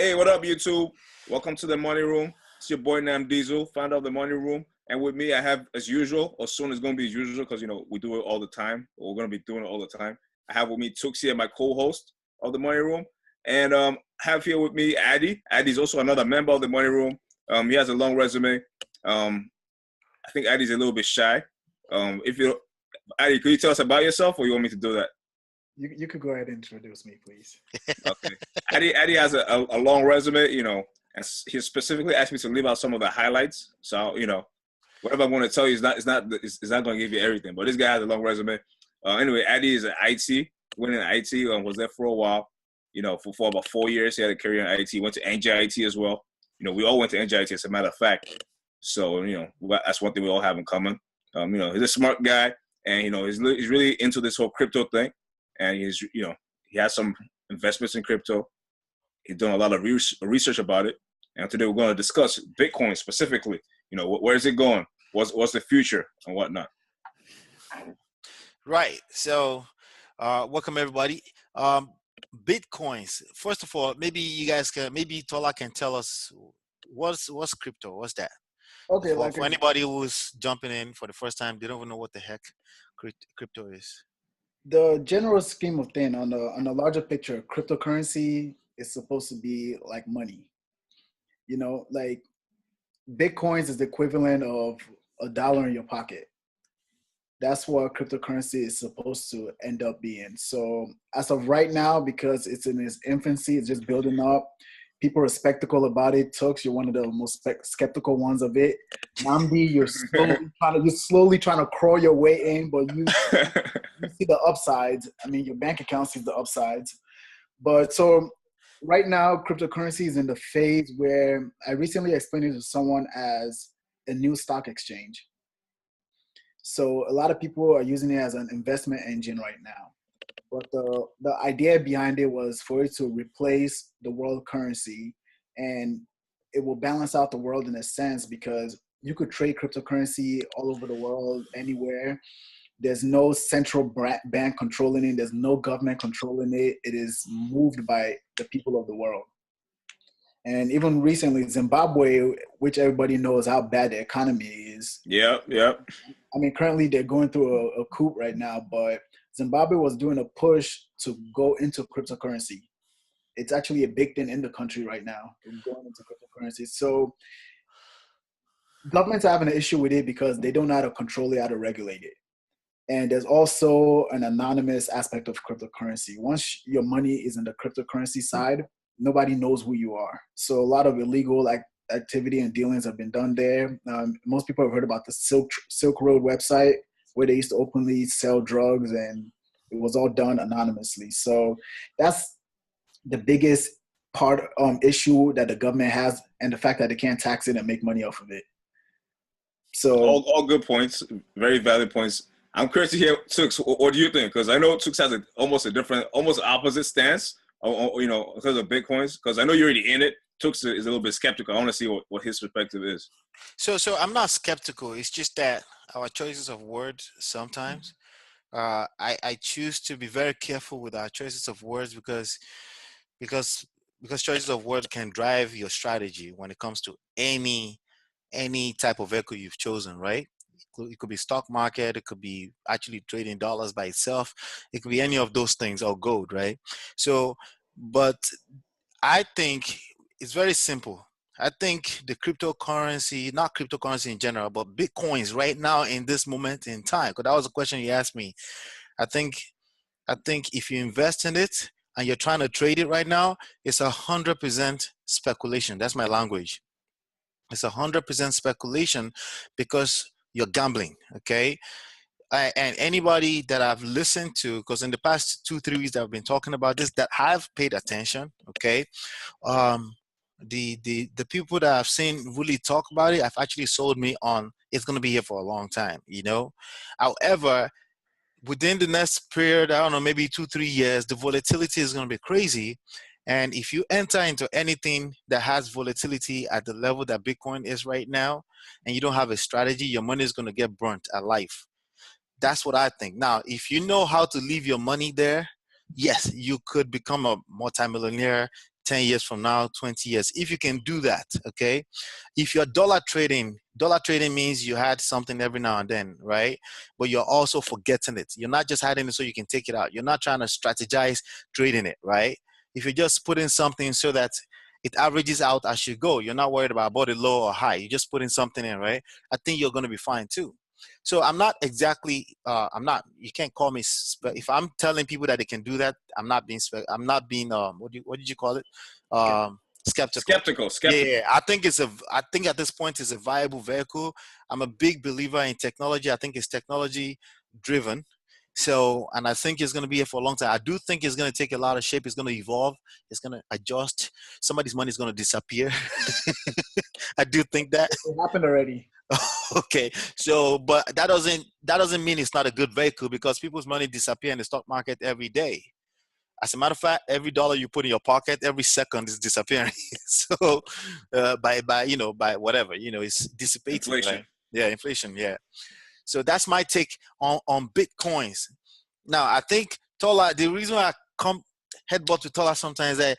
Hey, what up, YouTube? Welcome to the Money Room. It's your boy Nam Diesel, founder of the Money Room. And with me, I have, as usual, or soon it's going to be as usual because, we do it all the time. Or we're going to be doing it all the time. I have with me Tuxie, my co-host of the Money Room. And I have here with me Addy. Addy's also another member of the Money Room. He has a long resume. I think Addy's a little bit shy. Addy, could you tell us about yourself, or you want me to do that? You could go ahead and introduce me, please. Okay. Addy has a long resume, and he specifically asked me to leave out some of the highlights. So, whatever I'm going to tell you is not going to give you everything. But this guy has a long resume. Anyway, Addy is an IT, went in IT, was there for a while. For about 4 years, he had a career in IT. Went to NJIT as well. We all went to NJIT, as a matter of fact. So, that's one thing we all have in common. He's a smart guy, and he's really into this whole crypto thing. And he has some investments in crypto. He's done a lot of research about it. And today we're going to discuss Bitcoin specifically. Where is it going? What's the future and whatnot? Right. So, welcome everybody. Bitcoins. First of all, maybe you guys maybe Tola can tell us what's crypto. What's that? Okay. For anybody who's jumping in for the first time, they don't even know what the heck crypto is. The general scheme of thing on the larger picture, cryptocurrency is supposed to be like money. Like Bitcoins is the equivalent of $1 in your pocket. That's what cryptocurrency is supposed to end up being. So as of right now, because it's in its infancy, it's just building up. People are skeptical about it. Tux, you're one of the most skeptical ones of it. Namdi, you're slowly trying to crawl your way in, but you see the upsides. I mean, your bank account sees the upsides. But so right now, cryptocurrency is in the phase where I recently explained it to someone as a new stock exchange. So a lot of people are using it as an investment engine right now. But the idea behind it was for it to replace the world currency, and it will balance out the world in a sense because you could trade cryptocurrency all over the world, anywhere. There's no central bank controlling it. There's no government controlling it. It is moved by the people of the world. And even recently, Zimbabwe, which everybody knows how bad the economy is. Yep. I mean, currently they're going through a coup right now, but Zimbabwe was doing a push to go into cryptocurrency. It's actually a big thing in the country right now, going into cryptocurrency. So governments are having an issue with it because they don't know how to control it, how to regulate it. And there's also an anonymous aspect of cryptocurrency. Once your money is in the cryptocurrency side, nobody knows who you are. So a lot of illegal activity and dealings have been done there. Most people have heard about the Silk Road website, where they used to openly sell drugs, and it was all done anonymously. So that's the biggest issue that the government has, and the fact that they can't tax it and make money off of it. So all good points, very valid points. I'm curious to hear, Tux, what do you think? Because I know Tux has almost opposite stance, because of Bitcoins. Because I know you're already in it. Tux is a little bit skeptical. I want to see what his perspective is. So I'm not skeptical. It's just that our choices of words sometimes, I choose to be very careful with our choices of words because choices of words can drive your strategy when it comes to any type of vehicle you've chosen, right? It could be stock market. It could be actually trading dollars by itself. It could be any of those things, or gold, right? So, but I think it's very simple. I think the cryptocurrency, not cryptocurrency in general, but Bitcoins right now in this moment in time, because that was a question you asked me. I think if you invest in it and you're trying to trade it right now, it's 100% speculation. That's my language. It's 100% speculation because you're gambling, okay? And anybody that I've listened to, because in the past 2-3 weeks that I've been talking about this, that have paid attention, okay? The people that I've seen really talk about it, have actually sold me on it's going to be here for a long time, However, within the next period, I don't know, maybe 2-3 years, the volatility is going to be crazy. And if you enter into anything that has volatility at the level that Bitcoin is right now, and you don't have a strategy, your money is going to get burnt alive. That's what I think. Now, if you know how to leave your money there, yes, you could become a multimillionaire 10 years from now, 20 years. If you can do that, okay? If you're dollar trading means you had something every now and then, right? But you're also forgetting it. You're not just hiding it so you can take it out. You're not trying to strategize trading it, right? If you just put in something so that it averages out as you go, you're not worried about it low or high. You just put in something in, right? I think you're going to be fine too. So I'm not exactly, you can't call me, if I'm telling people that they can do that, I'm not being, what did you call it? Skeptical. Skeptical. Yeah, I think at this point it's a viable vehicle. I'm a big believer in technology. I think it's technology driven. So, and I think it's going to be here for a long time. I do think it's going to take a lot of shape. It's going to evolve. It's going to adjust. Somebody's money is going to disappear. I do think that. It happened already. Okay, so but that doesn't mean it's not a good vehicle, because people's money disappear in the stock market every day. As a matter of fact, every dollar you put in your pocket, every second is disappearing. So by whatever, it's dissipating. Inflation. Right? Yeah, inflation. Yeah. So that's my take on Bitcoins. Now, I think Tola, the reason why I come headbutt to Tola sometimes is that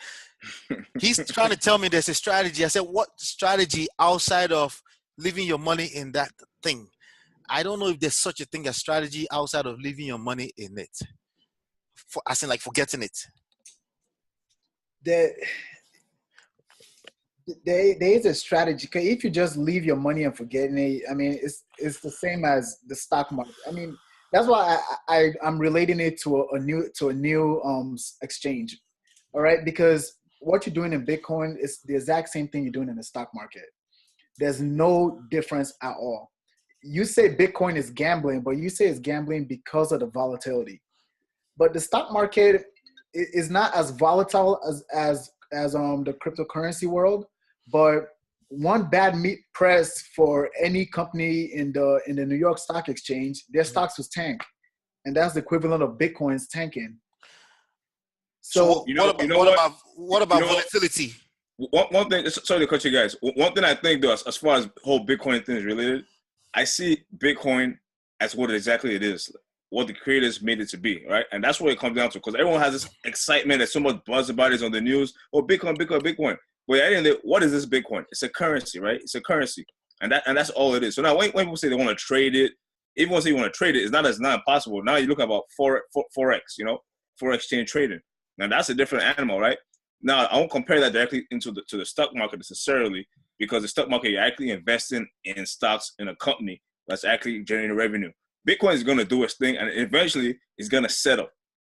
he's trying to tell me there's a strategy. I said, what strategy outside of leaving your money in that thing? I don't know if there's such a thing as strategy outside of leaving your money in it. As in, like, forgetting it. There is a strategy. Cause if you just leave your money and forgetting it, I mean, it's the same as the stock market. I mean, that's why I'm relating it to a new exchange. All right, because what you're doing in Bitcoin is the exact same thing you're doing in the stock market. There's no difference at all. You say Bitcoin is gambling, but you say it's gambling because of the volatility. But the stock market is not as volatile as the cryptocurrency world. But one bad meat press for any company in the New York Stock Exchange, their stocks was tank, and that's the equivalent of Bitcoin's tanking. So what about volatility? One thing, sorry to cut you guys. One thing I think, though, as far as whole Bitcoin thing is related, I see Bitcoin as what exactly it is, what the creators made it to be, right? And that's what it comes down to, because everyone has this excitement, there's so much buzz about it on the news. Oh, Bitcoin. But at the end of it, what is this Bitcoin? It's a currency, right? It's a currency, and that's all it is. So now, when people say they want to trade it, even when they want to trade it, it's not impossible. Now you look about forex, forex exchange trading. Now that's a different animal, right? Now I won't compare that directly to the stock market necessarily, because the stock market, you're actually investing in stocks in a company that's actually generating revenue. Bitcoin is going to do its thing, and eventually it's going to settle.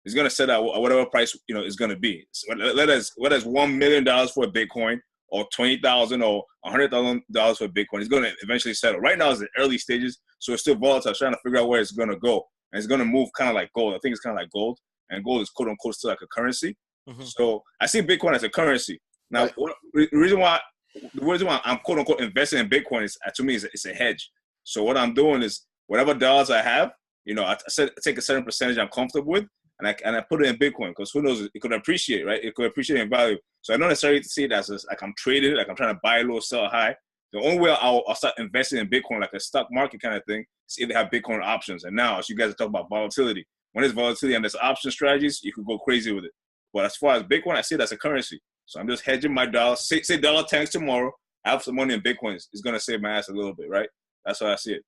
It's going to settle at whatever price it's going to be. So whether it's $1 million for a Bitcoin, or $20,000 or $100,000 for Bitcoin, it's going to eventually settle. Right now it's in early stages, so it's still volatile. Trying to figure out where it's going to go, and it's going to move kind of like gold. I think it's kind of like gold, and gold is quote unquote still like a currency. Mm-hmm. So I see Bitcoin as a currency. Now, the reason why I'm quote unquote investing in Bitcoin is, to me, it's a hedge. So what I'm doing is, whatever dollars I have, I take a certain percentage I'm comfortable with, and I put it in Bitcoin, because who knows, it could appreciate, right? It could appreciate in value. So I don't necessarily see it as like I'm trading it, like I'm trying to buy low, sell high. The only way I'll start investing in Bitcoin, like a stock market kind of thing, is if they have Bitcoin options. And now, as you guys are talking about volatility, when there's volatility and there's option strategies, you could go crazy with it. But as far as Bitcoin, I see it as a currency. So I'm just hedging my dollars. Say dollar tanks tomorrow, I have some money in Bitcoin. It's going to save my ass a little bit, right? That's how I see it.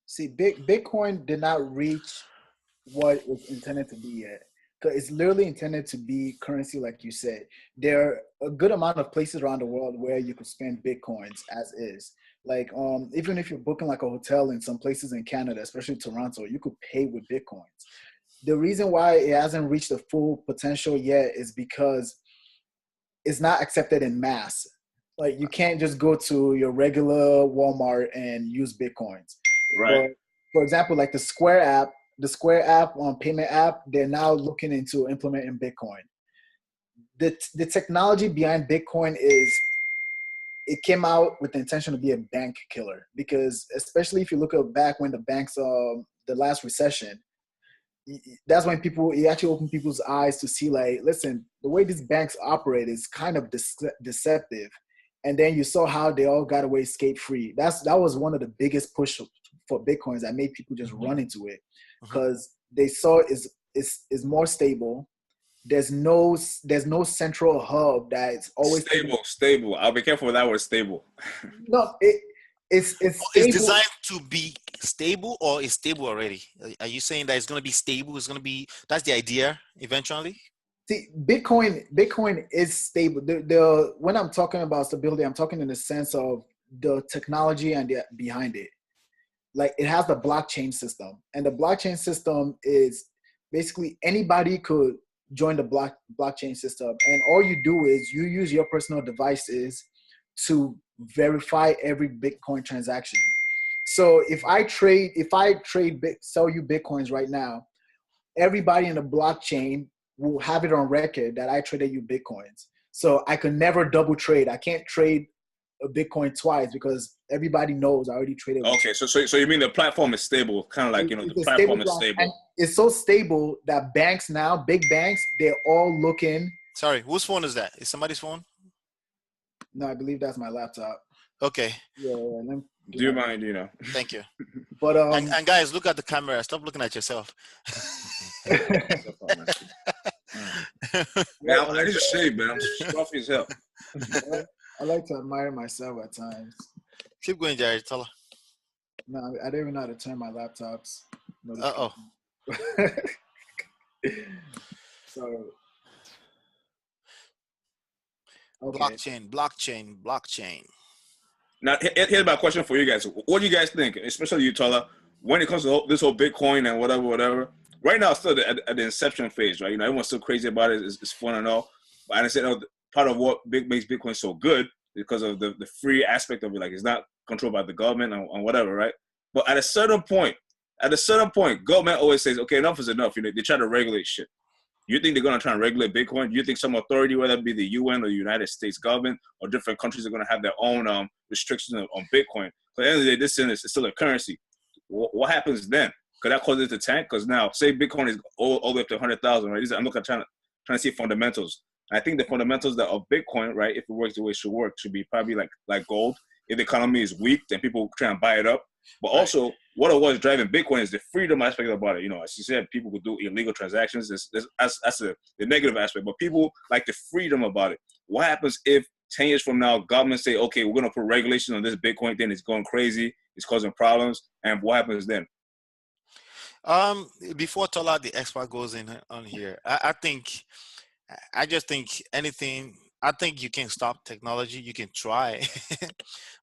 See, Bitcoin did not reach what it was intended to be yet. Because it's literally intended to be currency, like you said. There are a good amount of places around the world where you could spend Bitcoins as is. Like, even if you're booking like a hotel in some places in Canada, especially Toronto, you could pay with Bitcoins. The reason why it hasn't reached the full potential yet is because it's not accepted in mass. Like, you can't just go to your regular Walmart and use Bitcoins. Right. But, for example, like the Square app payment app, they're now looking into implementing Bitcoin. The technology behind Bitcoin is, it came out with the intention to be a bank killer, because especially if you look at back when the banks, the last recession, that's when it actually opened people's eyes to see, like, listen, the way these banks operate is kind of deceptive. And then you saw how they all got away scot-free. That was one of the biggest push for Bitcoins that made people just run into it, because they saw it's more stable. there's no central hub that's always Stable. I'll be careful with that word stable. no it's It's stable. designed to be stable, or is stable already? Are you saying that it's going to be stable? It's going to be, that's the idea eventually? See, Bitcoin is stable. The when I'm talking about stability, I'm talking in the sense of the technology and the behind it. Like it has the blockchain system, and the blockchain system is basically anybody could join the blockchain system, and all you do is you use your personal devices to verify every Bitcoin transaction. So if I trade sell you Bitcoins right now, everybody in the blockchain will have it on record that I traded you Bitcoins. So I could never double trade. I can't trade a Bitcoin twice because everybody knows I already traded. Okay, so you mean the platform is stable, kind of like, you know, the platform is stable. And it's so stable that banks now, big banks, they're all looking. Sorry, whose phone is that? Is somebody's phone? No, I believe that's my laptop. Okay. Yeah. Do you mind, you know? Thank you. But and guys, look at the camera. Stop looking at yourself. Man, I need to shave, man. I'm scruffy as hell. I like to admire myself at times. Keep going, Jared. Tell her. No, I don't even know how to turn my laptops. Uh-oh. So, okay. Blockchain. Now, here's my question for you guys. What do you guys think, especially you, Tola, when it comes to this whole Bitcoin and whatever? Right now, it's still at the inception phase, right? You know, everyone's still crazy about it. It's fun and all. But I said, part of what makes Bitcoin so good is because of the free aspect of it. Like, it's not controlled by the government and whatever, right? But at a certain point, government always says, okay, enough is enough. You know, they try to regulate shit. You think they're going to try and regulate Bitcoin? Do you think some authority, whether it be the UN or the United States government or different countries, are going to have their own restrictions on Bitcoin? But at the end of the day, this is still a currency. What happens then? Could that cause it to tank? Because now, say Bitcoin is all the way up to 100,000, right? I'm looking at trying to see fundamentals. I think the fundamentals of Bitcoin, right, if it works the way it should work, should be probably like gold. If the economy is weak, then people try and buy it up. But also, what it was driving Bitcoin is the freedom aspect about it. You know, as you said, people could do illegal transactions. That's the negative aspect. But people like the freedom about it. What happens if 10 years from now, governments say, okay, we're going to put regulations on this Bitcoin thing. It's going crazy. It's causing problems. And what happens then? Before Tola, the expert, goes in on here, I just think anything, I think you can stop technology. You can try,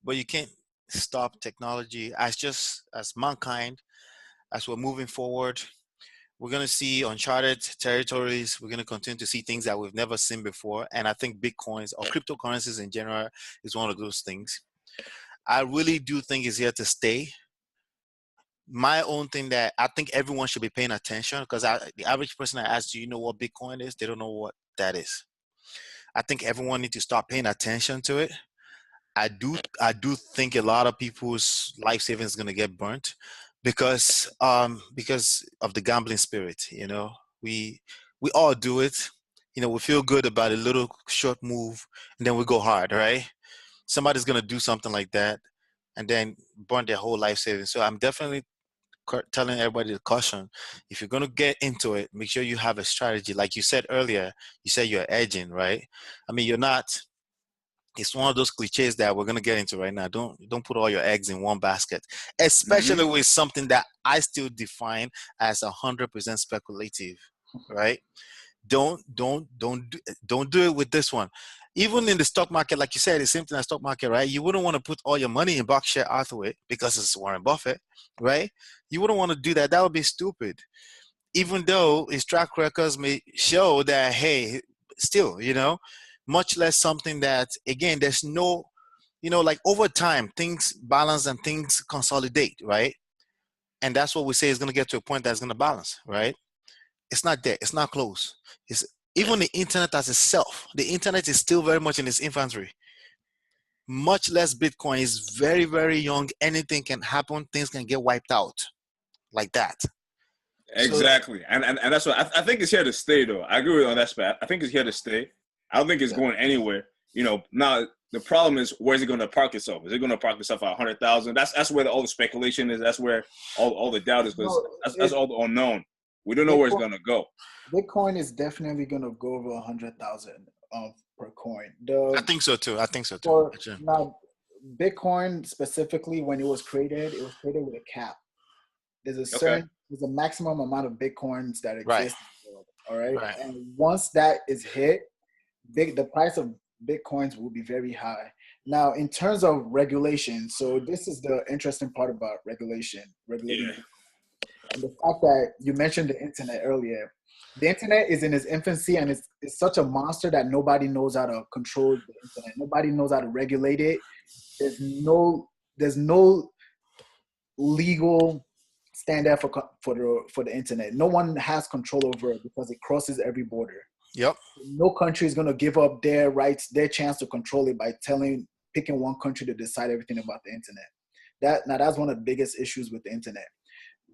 but you can't stop technology. As mankind, as we're moving forward, we're going to see uncharted territories. We're going to continue to see things that we've never seen before. And I think Bitcoins or cryptocurrencies in general is one of those things. I really do think it's here to stay. My own thing that I think everyone should be paying attention, because the average person I ask, do you know what Bitcoin is? They don't know what that is. I think everyone needs to start paying attention to it. I do think a lot of people's life savings is going to get burnt because of the gambling spirit. You know, we all do it. You know, we feel good about a little short move, and then we go hard, right? Somebody's going to do something like that and then burn their whole life savings. So I'm definitely telling everybody to caution. If you're going to get into it, make sure you have a strategy. Like you said earlier, you said you're edging, right? I mean, you're not. It's one of those cliches that we're going to get into right now. Don't put all your eggs in one basket, especially with something that I still define as 100% speculative, right? Don't do it with this one. Even in the stock market, like you said, it's same thing as stock market, right? You wouldn't want to put all your money in Berkshire Hathaway because it's Warren Buffett, right? You wouldn't want to do that. That would be stupid. Even though his track records may show that, hey, still, you know, much less something that, again, there's no, you know, like over time, things balance and things consolidate, right? And that's what we say is going to get to a point that's going to balance, right? It's not there. It's not close. It's even the internet as itself. The internet is still very much in its infancy. Much less Bitcoin is very, very young. Anything can happen. Things can get wiped out like that. Exactly. So, and that's what I think it's here to stay, though. I agree with you on that aspect. I think it's here to stay. I don't think it's going anywhere. You know, now the problem is, where's it going to park itself? Is it going to park itself at 100,000? That's where all the speculation is. That's where all the doubt is, because that's all the unknown. We don't know where it's gonna go. Bitcoin is definitely gonna go over 100,000 per coin. I think so too. For now, Bitcoin specifically, when it was created with a cap. There's a maximum amount of Bitcoins that exist in the world. All right. And once that is hit, the price of Bitcoins will be very high. Now, in terms of regulation, so this is the interesting part about regulating. And the fact that you mentioned the internet earlier. The internet is in its infancy, and it's such a monster that nobody knows how to control the internet. Nobody knows how to regulate it. There's no legal standard for the internet. No one has control over it because it crosses every border. Yep. No country is going to give up their rights, their chance to control it by picking one country to decide everything about the internet. That's one of the biggest issues with the internet.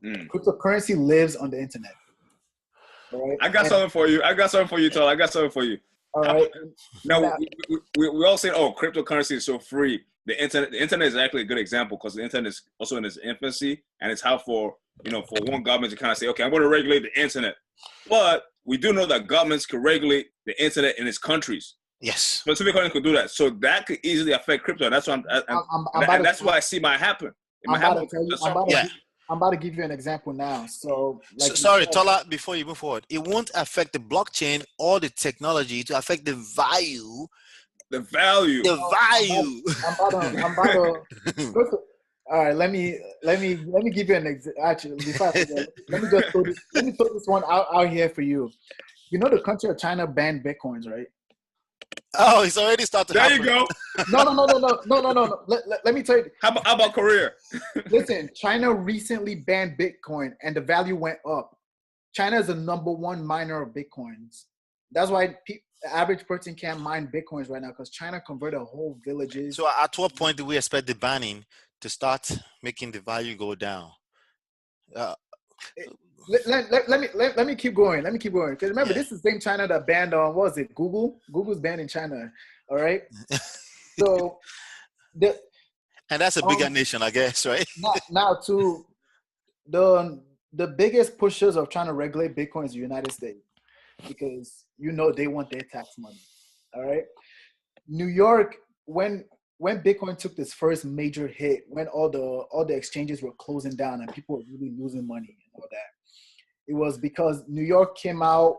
Cryptocurrency lives on the internet. All right? I got something for you, Tal. I got something for you. All right. Now, we all say, oh, cryptocurrency is so free. The internet is actually a good example because the internet is also in its infancy, and it's how for one government to kind of say, okay, I'm going to regulate the internet. But we do know that governments can regulate the internet in its countries. Yes. Specific countries could do that. So that could easily affect crypto. That's why that's why I see might happen. I'm about to give you an example now. So, sorry, Tola, before you move forward, it won't affect the blockchain or the technology to affect the value. The value. I'm about to all right, let me give you an example. Actually, before I forget, let me throw this one out here for you. You know the country of China banned Bitcoins, right? Oh, it's already started. There you go. No. Let me tell you. How about Korea? Listen, China recently banned Bitcoin and the value went up. China is the #1 miner of Bitcoins. That's why the average person can't mine Bitcoins right now because China converted whole villages. So at what point do we expect the banning to start making the value go down? Let me keep going. Because remember, this is the same China that banned on, what was it, Google? Google's banned in China. All right. So and that's a bigger nation, I guess, right? now to the biggest pushers of trying to regulate Bitcoin is the United States, because they want their tax money. All right. New York, when Bitcoin took this first major hit, when all the exchanges were closing down and people were really losing money and all that, it was because New York came out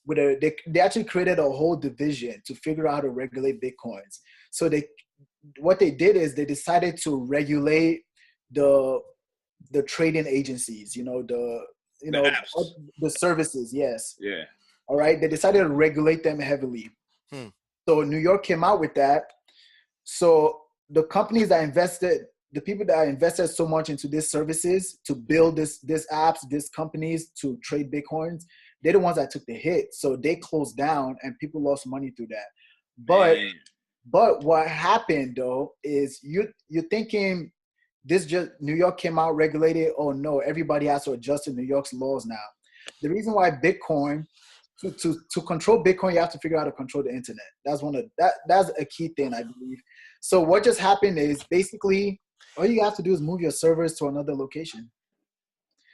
with they actually created a whole division to figure out how to regulate Bitcoins. So what they did is they decided to regulate the trading agencies, the services. Yes. Yeah. All right. They decided to regulate them heavily. So New York came out with that. So the companies that invested, the people that invested so much into these services to build this apps, these companies to trade Bitcoins, they're the ones that took the hit. So they closed down and people lost money through that. But what happened though is you're thinking this just New York came out regulated. Oh no, everybody has to adjust to New York's laws now. The reason why Bitcoin, to control Bitcoin, you have to figure out how to control the internet. That's a key thing, I believe. So what just happened is basically all you have to do is move your servers to another location.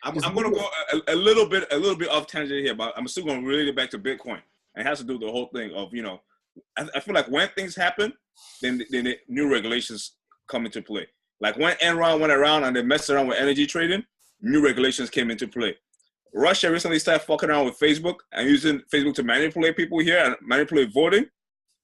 I'm going to go a little bit off tangent here, but I'm still going to relate it back to Bitcoin. It has to do with the whole thing of, I feel like when things happen, then the new regulations come into play. Like when Enron went around and they messed around with energy trading, new regulations came into play. Russia recently started fucking around with Facebook and using Facebook to manipulate people here and manipulate voting.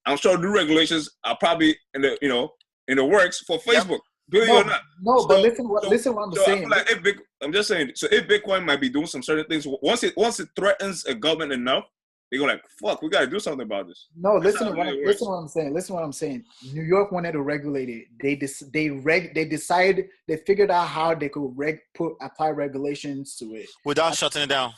I'm sure new regulations are probably in the works for Facebook. Believe it or not. No, but listen what I'm saying. I feel like I'm just saying. So if Bitcoin might be doing some certain things, once it threatens a government enough, they go like, "Fuck, we got to do something about this." No, listen what I'm saying. Listen what I'm saying. New York wanted to regulate it. They figured out how they could apply regulations to it without shutting it down.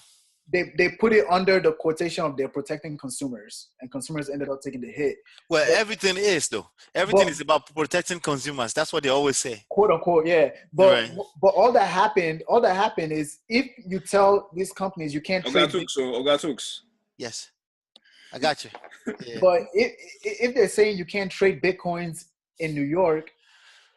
They put it under the quotation of they're protecting consumers, and consumers ended up taking the hit. Well, everything is though. Everything is about protecting consumers. That's what they always say. Quote unquote, yeah. But all that happened is if you tell these companies you can't trade. Ogatooks. Yes, I got you. Yeah. But if they're saying you can't trade Bitcoins in New York,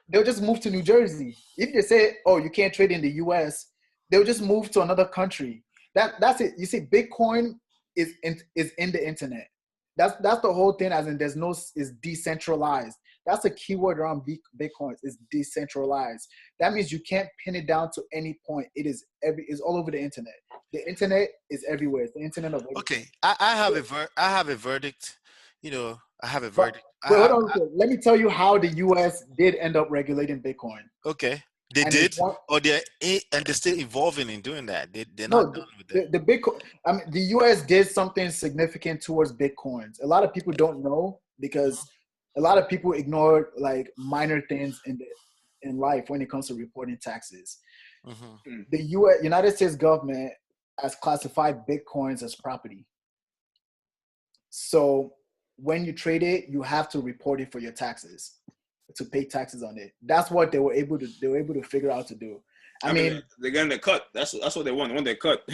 they'll just move to New Jersey. If they say, oh, you can't trade in the US, they'll just move to another country. That's it. You see, Bitcoin is in the internet. That's the whole thing. As in, there's no is decentralized. That's the keyword around Bitcoins. Is decentralized. That means you can't pin it down to any point. It's all over the internet. The internet is everywhere. It's the internet of everything. Okay, I have a verdict. I have a But verdict. wait, hold on. Let me tell you how the U.S. did end up regulating Bitcoin. Okay, they And did, or they're still evolving in doing that. They're no, not done with that. the Bitcoin. I mean, the U.S. did something significant towards Bitcoins. A lot of people don't know because a lot of people ignore like minor things in life when it comes to reporting taxes. Mm-hmm. The United States government has classified Bitcoins as property. So when you trade it, you have to report it for your taxes, to pay taxes on it. That's what they were able to figure out to do. I mean they're getting their cut. That's what they want. They want their cut.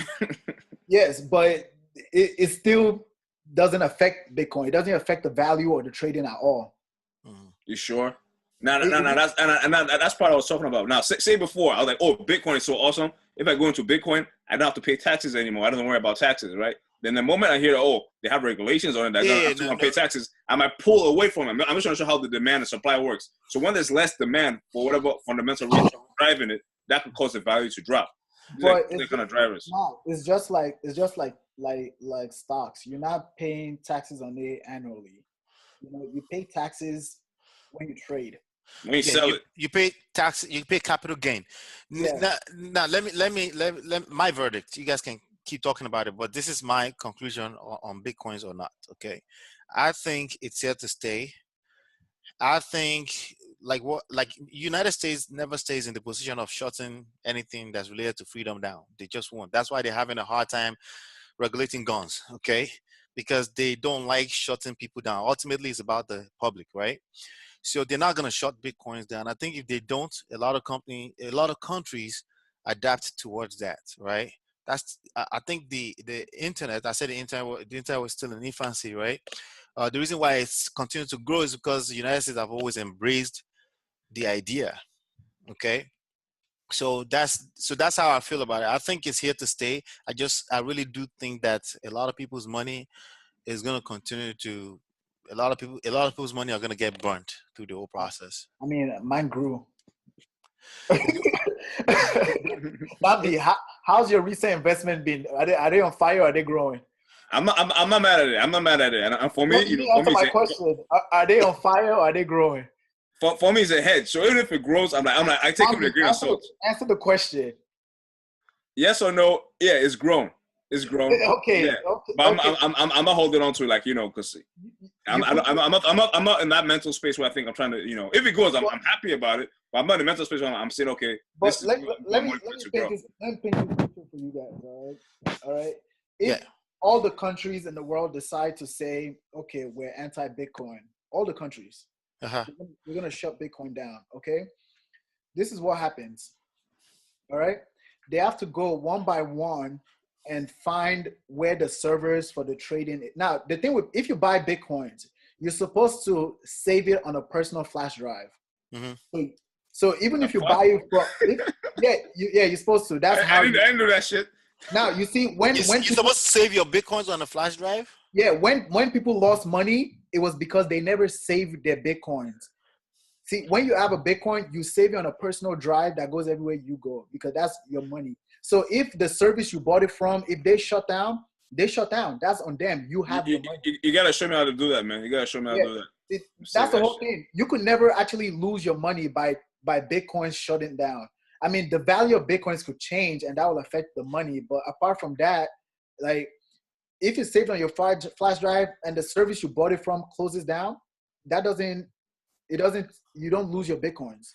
yes, but it still doesn't affect Bitcoin. It doesn't affect the value or the trading at all. You sure? No. That's part I was talking about. Now, say before I was like, oh, Bitcoin is so awesome. If I go into Bitcoin, I don't have to pay taxes anymore. I don't worry about taxes, right? Then the moment I hear, oh, they have regulations on it, that I have to pay taxes, I might pull away from it. I'm just trying to show how the demand and supply works. So when there's less demand for whatever fundamental reason driving it, that could cause the value to drop. But These kind of drivers. No, it's just like stocks. You're not paying taxes on it annually. You pay taxes when you trade. When you sell it, you pay tax. You pay capital gain. Yeah. Now, let me my verdict. You guys can keep talking about it, but this is my conclusion on Bitcoins or not. Okay, I think it's here to stay. I think like United States never stays in the position of shutting anything that's related to freedom down. They just won't. That's why they're having a hard time regulating guns. Okay, because they don't like shutting people down. Ultimately, it's about the public, right? So they're not going to shut Bitcoins down. I think if they don't, a lot of countries adapt towards that, right? I think the internet. I said the internet was still in infancy, right? The reason why it's continued to grow is because the United States have always embraced the idea. Okay, so that's how I feel about it. I think it's here to stay. I really do think that a lot of people's money is going to continue to. A lot of people's money are going to get burnt through the whole process. I mean, mine grew. Bobby, how's your recent investment been? Are they on fire or are they growing? I'm not mad at it. I'm not mad at it. And for me, you answer my question. Are they on fire or are they growing? For me, it's a hedge. So even if it grows, I'm like, I take it with a grain of salt. Answer the question. Yes or no? Yeah, it's grown. It's grown. Okay. Yeah. Okay. But I'm not holding on to it, like, because I'm not in that mental space where I think I'm trying to, if it goes, I'm happy about it. But I'm not in the mental space where I'm saying, okay. But let me paint this picture for you guys. All right. If all the countries in the world decide to say, okay, we're anti-Bitcoin, all the countries, we're gonna shut Bitcoin down. Okay. This is what happens. All right. They have to go one by one and find where the servers for the trading. Now, the thing with, if you buy Bitcoins, you're supposed to save it on a personal flash drive. Mm-hmm. So even if you buy it from, you're supposed to. That's how. I didn't do that shit. Now you see when you're supposed to save your Bitcoins on a flash drive. Yeah, when people lost money, it was because they never saved their Bitcoins. See, when you have a Bitcoin, you save it on a personal drive that goes everywhere you go because that's your money. So if the service you bought it from, if they shut down, they shut down. That's on them. You have your money. You gotta show me how to do that, man. You gotta show me how to do that. That's the whole thing. You could never actually lose your money by Bitcoin shutting down. I mean, the value of Bitcoins could change, and that will affect the money. But apart from that, like if it's saved on your flash drive and the service you bought it from closes down, you don't lose your Bitcoins.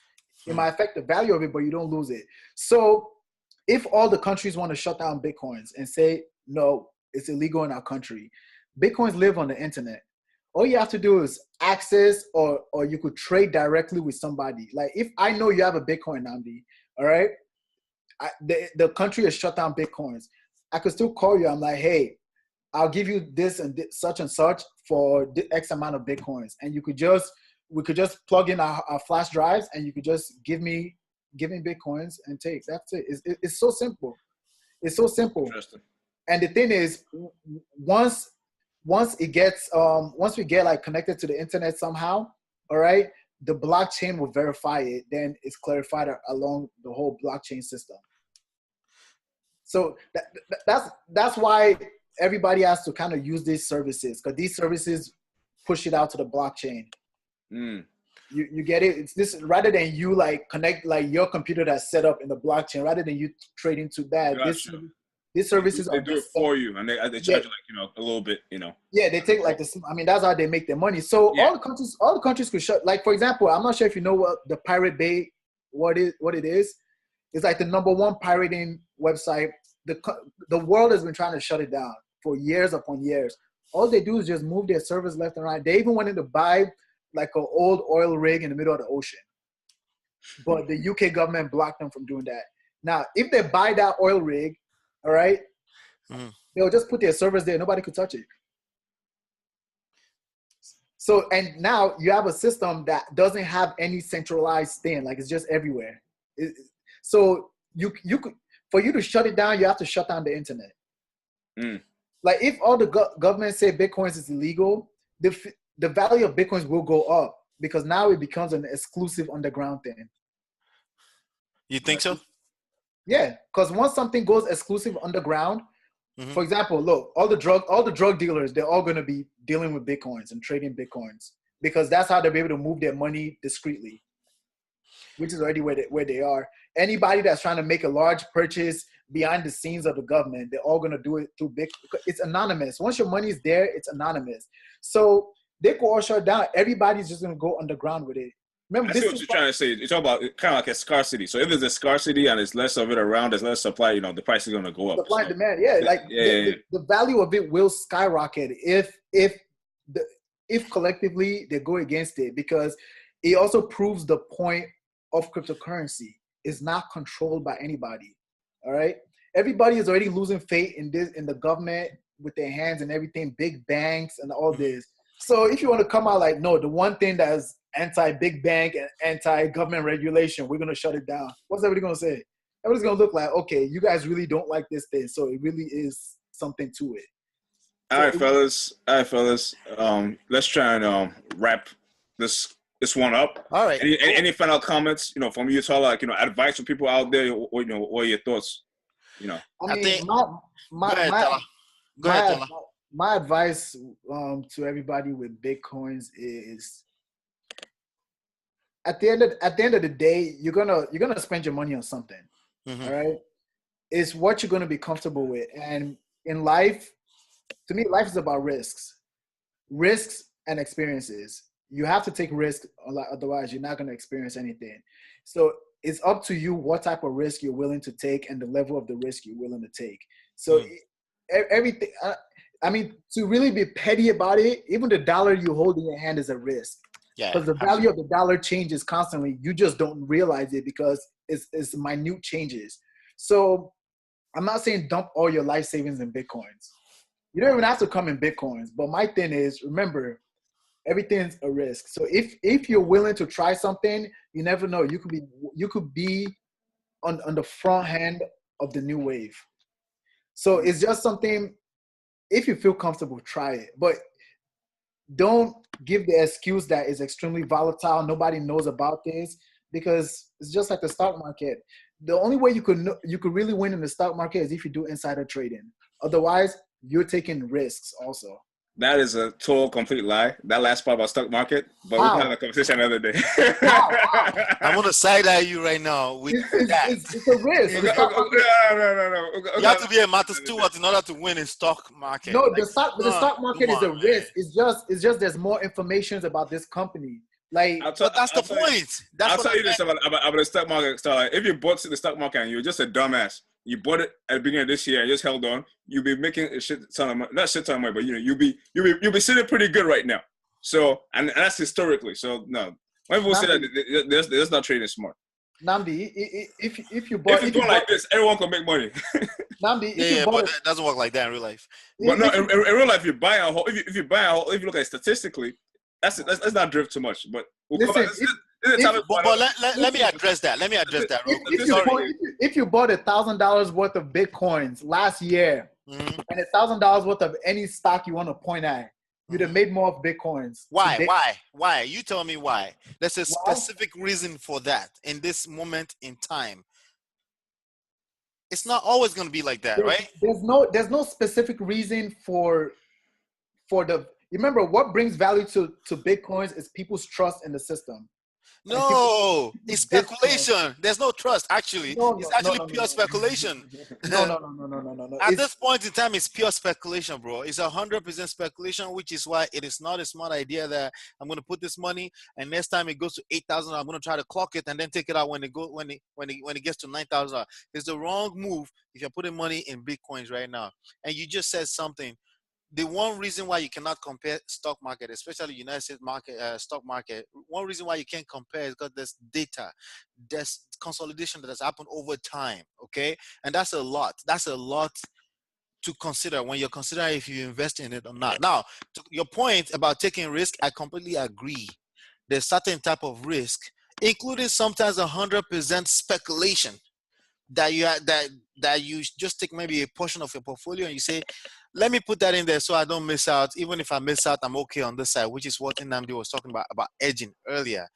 It might affect the value of it, but you don't lose it. So if all the countries want to shut down Bitcoins and say, no, it's illegal in our country, Bitcoins live on the internet. All you have to do is access or you could trade directly with somebody. Like if I know you have a Bitcoin, Namdi, all right, the country has shut down Bitcoins. I could still call you. I'm like, hey, I'll give you this and such for the X amount of Bitcoins. And we could just plug in our flash drives and you could just give me Bitcoins and take. That's it. It's so simple. It's so simple. Interesting. And the thing is, once it gets once we get like connected to the internet somehow, all right, the blockchain will verify it. Then it's clarified along the whole blockchain system. So that's why everybody has to kind of use these services, because these services push it out to the blockchain. You get it? It's this, rather than you like connect like your computer that's set up in the blockchain, rather than you trade into that. Gotcha. These services they do it for you, and they charge you like a little bit, Yeah, they take like this. I mean, that's how they make their money. So all the countries could shut. Like for example, I'm not sure if you know what the Pirate Bay, what it is. It's like the #1 pirating website. The world has been trying to shut it down for years upon years. All they do is just move their servers left and right. They even wanted to buy like an old oil rig in the middle of the ocean, but the UK government blocked them from doing that. Now, if they buy that oil rig, all right, they'll just put their servers there. Nobody could touch it. So, and now you have a system that doesn't have any centralized thing. Like it's just everywhere. So you could, for you to shut it down, you have to shut down the internet. Like if all the government say Bitcoins is illegal, the value of Bitcoins will go up because now it becomes an exclusive underground thing. You think so? Yeah, because once something goes exclusive underground, for example, look, all the drug dealers, they're all going to be dealing with Bitcoins and trading Bitcoins because that's how they'll be able to move their money discreetly, which is already where they are. Anybody that's trying to make a large purchase behind the scenes of the government, they're all going to do it through Bitcoin. It's anonymous. Once your money is there, it's anonymous. So they could all shut down. Everybody's just going to go underground with it. Remember, I see what you're trying to say. You're talking about kind of like a scarcity. So if there's a scarcity and there's less of it around, there's less supply, the price is going to go up. Supply and demand, yeah. Like the value of it will skyrocket if collectively they go against it, because it also proves the point of cryptocurrency is not controlled by anybody. All right, everybody is already losing faith in the government with their hands and everything, big banks and all this. So if you want to come out like, no, the one thing that is anti-big bank and anti-government regulation, we're going to shut it down. What's everybody going to say? Everybody's going to look like, okay, you guys really don't like this thing. So it really is something to it. All right, fellas. Let's try and wrap this one up. All right. Any final comments, from you, Tyler, like, advice for people out there, or, what are your thoughts? I think my advice to everybody with Bitcoins is, at the end of the day, you're gonna spend your money on something. All right, it's what you're gonna be comfortable with. And in life, to me, life is about risks and experiences. You have to take risks, otherwise you're not gonna experience anything. So it's up to you what type of risk you're willing to take and the level of the risk you're willing to take. So everything. I mean, to really be petty about it, even the dollar you hold in your hand is a risk. Yeah, because the value of the dollar changes constantly. You just don't realize it because it's minute changes. So I'm not saying dump all your life savings in Bitcoins. You don't even have to come in Bitcoins. But my thing is, remember, everything's a risk. So if you're willing to try something, you never know. You could be on the front hand of the new wave. So it's just something. If you feel comfortable, try it. But don't give the excuse that it's extremely volatile. Nobody knows about this, because it's just like the stock market. The only way you could really win in the stock market is if you do insider trading. Otherwise, you're taking risks also. That is a total complete lie. That last part about stock market, but we can have a conversation another day. I'm gonna side eye you right now. It's a risk. No. You have to be a Martha Stewart in order to win in stock market. No, the stock market is a risk. It's just there's more information about this company. Like, but that's the point. I'll tell you this about the stock market. So like, if you bought the stock market and you're just a dumbass, you bought it at the beginning of this year and just held on, you'll be making a shit ton of money. Not shit ton of money, but you'll be sitting pretty good right now. So and that's historically. So no, when people say that, there's not trading smart. Namdi, if you bought, if you like this, everyone can make money. Namdi, but it doesn't work like that in real life. But no, in real life, you buy a whole. If you buy a whole, if you look at it statistically, let's not drift too much. But This is the topic but let me address that. Let me address that. Real quick. If you bought $1,000 worth of Bitcoins last year, Mm-hmm. and $1,000 worth of any stock you want to point at, you'd have made more of Bitcoins. Why? today. Why? You tell me why. There's a Why? specific reason for that in this moment in time. It's not always going to be like that, right? There's no specific reason for the. Remember, what brings value to Bitcoins is people's trust in the system. No, it's speculation. There's no trust, actually. It's actually pure speculation. No. At this point in time, it's pure speculation, bro. It's 100% speculation, which is why it is not a smart idea that I'm going to put this money, and next time it goes to 8,000, I'm going to try to clock it and then take it out when it gets to 9,000. It's the wrong move if you're putting money in Bitcoins right now. And you just said something. The one reason why you cannot compare stock market, especially United States market, stock market, one reason why you can't compare is because there's data, there's consolidation that has happened over time, okay? And that's a lot. That's a lot to consider when you're considering if you invest in it or not. Now, to your point about taking risk, I completely agree. There's certain type of risk, including sometimes 100% speculation that you just take maybe a portion of your portfolio and you say, let me put that in there so I don't miss out. Even if I miss out, I'm okay on this side, which is what Nnamdi was talking about edging earlier.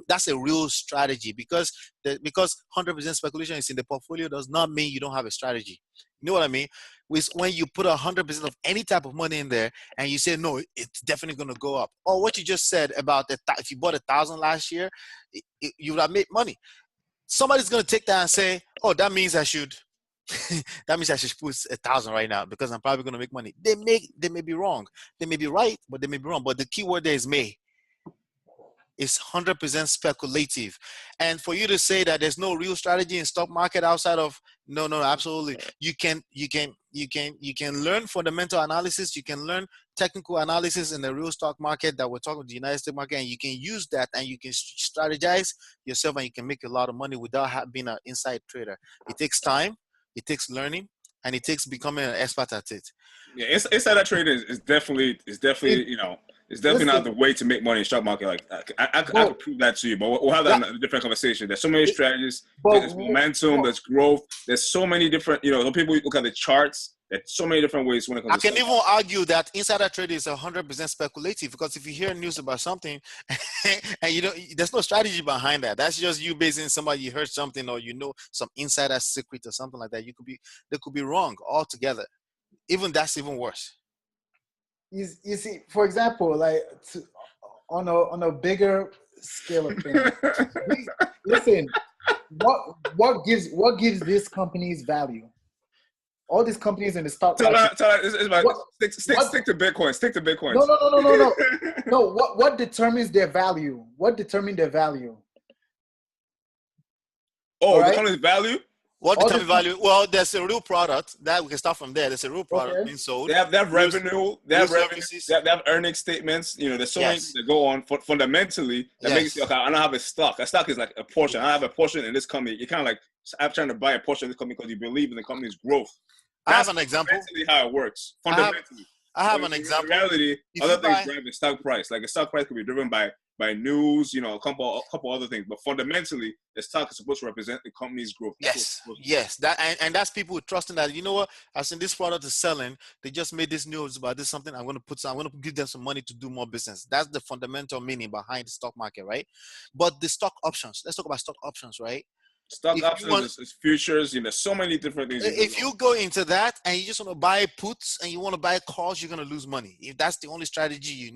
That's a real strategy because 100% speculation is in the portfolio does not mean you don't have a strategy. You know what I mean? When you put 100% of any type of money in there and you say, no, it's definitely going to go up. Or what you just said about if you bought 1,000 last year, you would have made money. Somebody's going to take that and say, oh, that means I should put 1,000 right now because I'm probably going to make money. They may be wrong. They may be right, but they may be wrong. But the key word there is may. It's 100% speculative. And for you to say that there's no real strategy in stock market outside of no, absolutely. You can learn fundamental analysis. You can learn technical analysis in the real stock market that we're talking about, the United States market, and you can use that and you can strategize yourself and you can make a lot of money without being an inside trader. It takes time, it takes learning, and it takes becoming an expert at it. Yeah, insider trading is definitely it's definitely not the way to make money in stock market. Like I could prove that to you, but we'll have that in a different conversation. There's so many strategies. There's momentum. There's growth. There's so many different. When people look at the charts, there's so many different ways when it comes. I can even argue that insider trading is 100% speculative because if you hear news about something and there's no strategy behind that. That's just you basing somebody you heard something or some insider secret or something like that. They could be wrong altogether. Even that's even worse. You see, for example, like on a bigger scale of things. Listen, what gives these companies value? All these companies in the stock market. Stick to Bitcoin. Stick to Bitcoin. No. No. What determines their value? What determines their value? Oh, right? The company's value. What determines value? Well, there's a real product that we can start from there. There's a real product being sold. They have revenue. They have services. They have earnings statements. There's so many that go on fundamentally that makes you okay. I don't have a stock. A stock is like a portion. I have a portion in this company. You're kind of like I'm trying to buy a portion of this company because you believe in the company's growth. I have an example. Fundamentally, how it works. Fundamentally, I have an example. In reality, other things drive the stock price. Like a stock price could be driven by news, a couple other things. But fundamentally, the stock is supposed to represent the company's growth. Yes. That and that's people trusting that. You know what? As in this product is selling, they just made this news about this something. I'm going to give them some money to do more business. That's the fundamental meaning behind the stock market, right? But the stock options. Let's talk about stock options, right? Stock options is futures. So many different things. If you go into that and you just want to buy puts and you want to buy calls, you're going to lose money. If that's the only strategy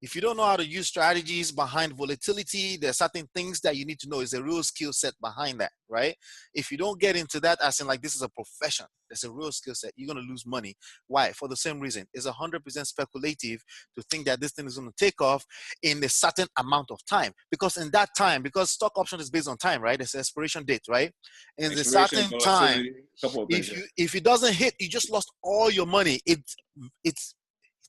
If you don't know how to use strategies behind volatility, there are certain things that you need to know. Is a real skill set behind that, right? If you don't get into that, as in like this is a profession, there's a real skill set, you're going to lose money. Why? For the same reason. It's 100% speculative to think that this thing is going to take off in a certain amount of time. Because in that time, because stock option is based on time, right? There's an expiration date, right? In the certain time, if it doesn't hit, you just lost all your money. It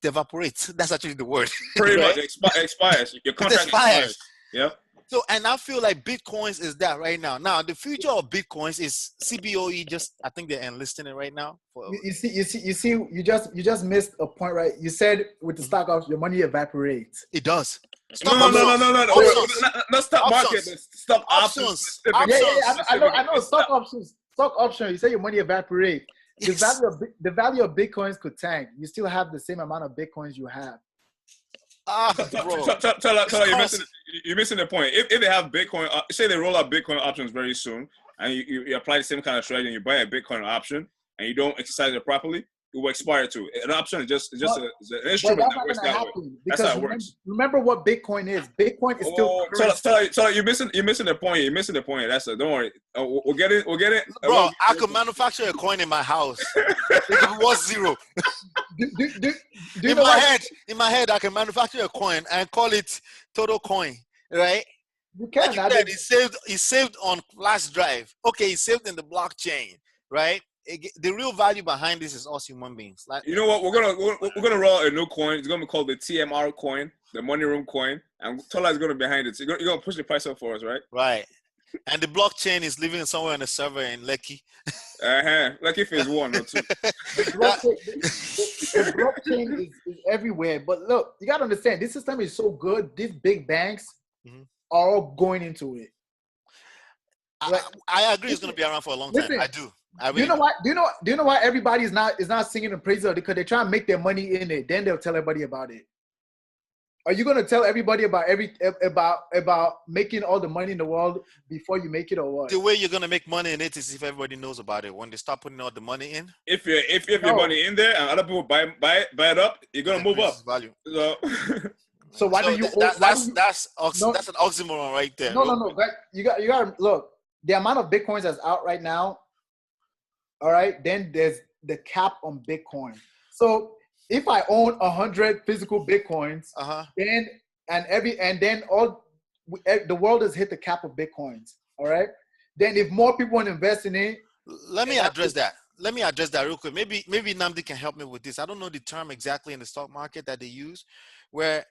evaporates. That's actually the word. Pretty much expires. Your contract expires. Yeah. So, and I feel like Bitcoins is that right now. Now, the future of Bitcoins is CBOE. I think they're enlisting it right now. You just missed a point, right? You said with the stock option, your money evaporates. It does. Stock No. options. Not stock market, Options. but stock options. Options. Yeah, Options. I know. Stock options. Stock option. You say your money evaporate. Yes. The value of bitcoins could tank. You still have the same amount of bitcoins you have. Bro. Tell you're missing the point. If they have Bitcoin, say they roll out Bitcoin options very soon, and you apply the same kind of strategy and you buy a Bitcoin option and you don't exercise it properly, it will expire too. An option is just an instrument that works that way. That's how it works. Remember what Bitcoin is. Bitcoin is still currency. Tell you're missing the point. You're missing the point. Don't worry. We'll get it. Bro, I could manufacture a coin in my house. It was zero. In my head, I can manufacture a coin and call it Total Coin, right? You can. Like you said, it's saved on flash drive. Okay, it's saved in the blockchain, right? The real value behind this is us human beings. Like, you know what? We're gonna roll out a new coin. It's gonna be called the TMR coin, the money room coin, and Tola is gonna be behind it. So you're gonna push the price up for us, right? Right. And the blockchain is living somewhere on a server in Lekki. Lekki phase 1 or 2. The blockchain is everywhere. But look, you gotta understand, this system is so good. These big banks are all going into it. I agree. It's gonna be around for a long time. I do. Do you know why? Do you know why everybody is not singing the praise of it? Because they try to make their money in it. Then they'll tell everybody about it. Are you gonna tell everybody about making all the money in the world before you make it, or what? The way you're gonna make money in it is if everybody knows about it. When they start putting all the money in. If your money in there and other people buy it up, you're gonna move up. Value. So why do you? That's an oxymoron right there. No. You got to look. The amount of Bitcoins that's out right now. All right. Then there's the cap on Bitcoin. So if I own 100 physical Bitcoins, then the world has hit the cap of Bitcoins. All right. Then if more people want to invest in it, let me address that real quick. Maybe Namdi can help me with this. I don't know the term exactly in the stock market that they use, where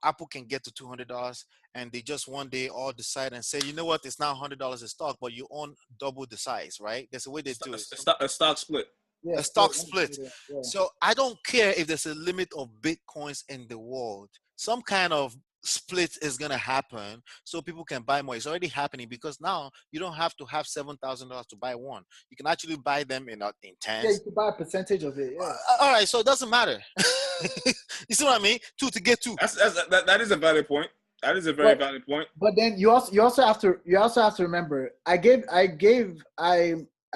Apple can get to $200 and they just one day all decide and say, you know what, it's now $100 a stock, but you own double the size, right? There's a way they do it. A stock split. Yeah, a stock split. Yeah. So I don't care if there's a limit of Bitcoins in the world. Some kind of split is going to happen so people can buy more. It's already happening because now you don't have to have $7,000 to buy one. You can actually buy them in tens. Yeah, you can buy a percentage of it. Yeah. All right, so it doesn't matter. You see what I mean? Two to get two. That is a valid point. That is a very valid point. But then you also have to remember, I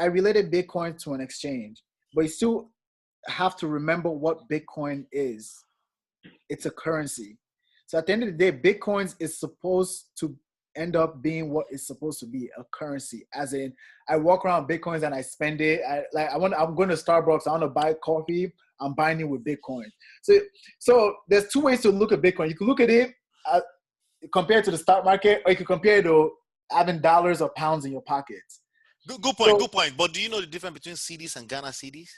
related Bitcoin to an exchange, but you still have to remember what Bitcoin is. It's a currency. So at the end of the day, Bitcoins is supposed to end up being what it's supposed to be, a currency. As in, I walk around Bitcoins and I spend it. I'm going to Starbucks. I want to buy coffee. I'm buying it with Bitcoin. So there's two ways to look at Bitcoin. You can look at it compared to the stock market, or you can compare it to having dollars or pounds in your pockets. Good point. But do you know the difference between CDs and Ghana CDs?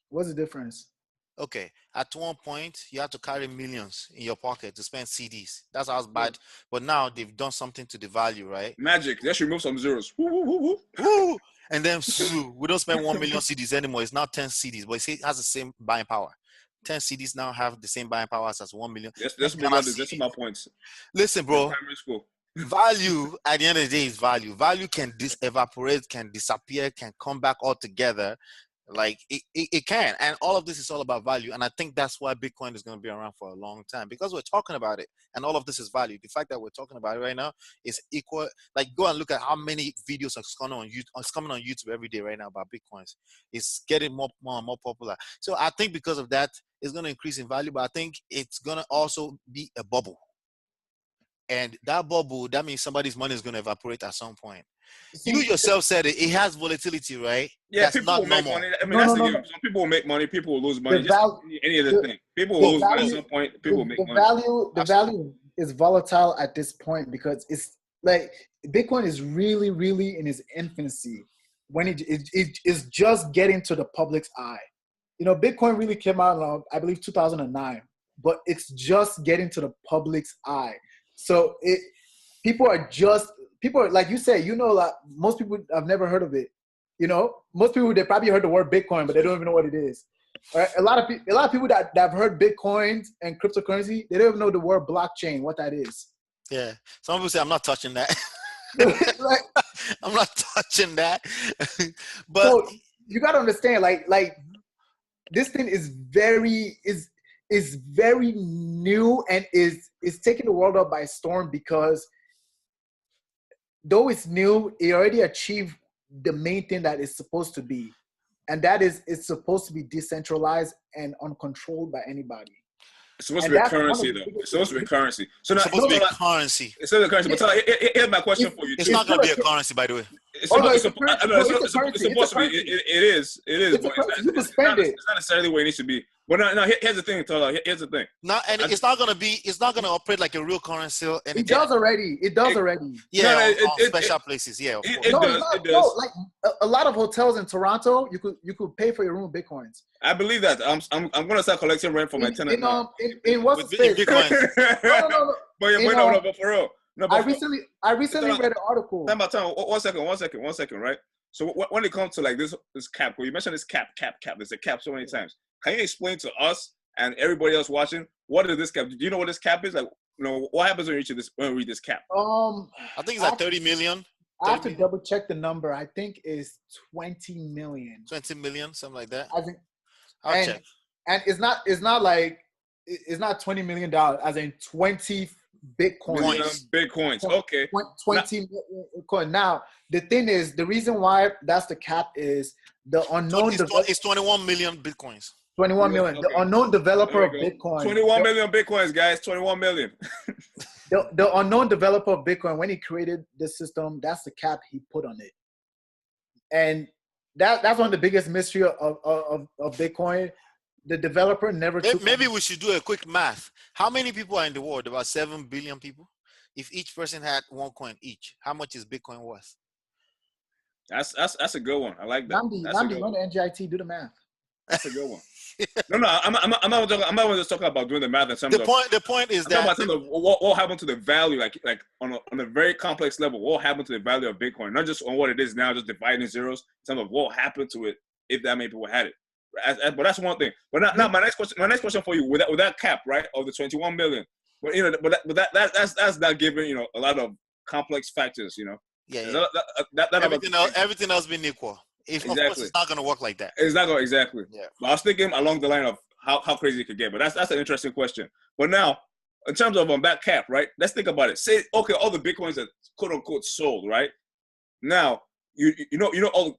What's the difference? Okay, at one point, you had to carry millions in your pocket to spend CDs. That's how it's bad. But now they've done something to the value, right? Magic. They should remove some zeros. Woo! And then we don't spend 1 million CDs anymore. It's now 10 CDs, but it has the same buying power. 10 CDs now have the same buying powers as 1 million. That's my points. Listen, bro. Primary school. Value at the end of the day is value. Value can evaporate, can disappear, can come back altogether. Like it can, and all of this is all about value, and I think that's why Bitcoin is going to be around for a long time, because we're talking about it, and all of this is value. The fact that we're talking about it right now is equal. Like, go and look at how many videos are coming on YouTube every day right now about Bitcoins. It's getting more and more popular. So I think because of that, it's going to increase in value, but I think it's going to also be a bubble, and that bubble, that means somebody's money is going to evaporate at some point. You yourself said it has volatility, right? Yeah, that's people not will make normal. money. I mean, that's the game. Some people will make money, people will lose money. Any other thing. People will lose money at some point, people will make money. The value is volatile at this point because it's like Bitcoin is really, really in its infancy when it is just getting to the public's eye. Bitcoin really came out, I believe, 2009, but it's just getting to the public's eye. So people are like you say, like most people have never heard of it. Most people, they probably heard the word Bitcoin, but they don't even know what it is. Right? A lot of people that have heard Bitcoins and cryptocurrency, they don't even know the word blockchain, what that is. Yeah. Some people say I'm not touching that. Like, I'm not touching that. But so you gotta understand, like this thing is very new and is taking the world up by storm, because though it's new, it already achieved the main thing that it's supposed to be. And that is, it's supposed to be decentralized and uncontrolled by anybody. It's supposed to be a currency, though. It's supposed to be a currency. So now, it's supposed to be a currency. It's supposed to be a currency. But here's my question for you. It's not going to be a currency, by the way. It's supposed to be. It is. You can spend it. It's not necessarily where it needs to be. But now here's the thing, Tola. Here's the thing. It's not going to be. It's not going to operate like a real currency. It does already. Yeah, on special places. Yeah, of course. It does. No, like a lot of hotels in Toronto, you could pay for your room with Bitcoins. I believe that. I'm going to start collecting rent from my tenant now. In what's the space? No. But for real. No, I recently read an article. Time. 1 second, right? So when it comes to like this cap, well, you mentioned this cap, there's a cap so many times. Can you explain to us and everybody else watching, what is this cap? Do you know what this cap is? Like, what happens when we read this cap? I think it's like 30 million. I have to double check the number. I think it's 20 million. 20 million, something like that. I think I'll check. And it's not $20 million, as in 20 Bitcoins. Bitcoins. Okay. 20 Bitcoin. Now, the thing is, the reason why that's the cap is the unknown. It's 21 million Bitcoins. 21 million. Okay. The unknown developer of Bitcoin. 21 million Bitcoins, guys. 21 million. The unknown developer of Bitcoin, when he created the system, that's the cap he put on it. And that's one of the biggest mystery of Bitcoin. The developer never took. Maybe we should do a quick math. How many people are in the world? About 7 billion people. If each person had one coin each, how much is Bitcoin worth? That's a good one. I like that. Namdi, run the NGIT, do the math. That's a good one. No, I'm not just talking about doing the math in terms of. The point is that what happened to the value, like on a very complex level, what happened to the value of Bitcoin, not just on what it is now, just dividing zeros, in terms of what happened to it if that many people had it. But that's one thing. But now my next question for you, with that cap, right, of the 21 million, but that's not giving a lot of complex factors, Yeah. Everything else being equal. Of course, it's not going to work like that. It's not going exactly. Yeah. But I was thinking along the line of how crazy it could get. But that's an interesting question. But now, in terms of that cap, right? Let's think about it. Say, okay, all the Bitcoins that quote unquote sold, right? Now, you know all.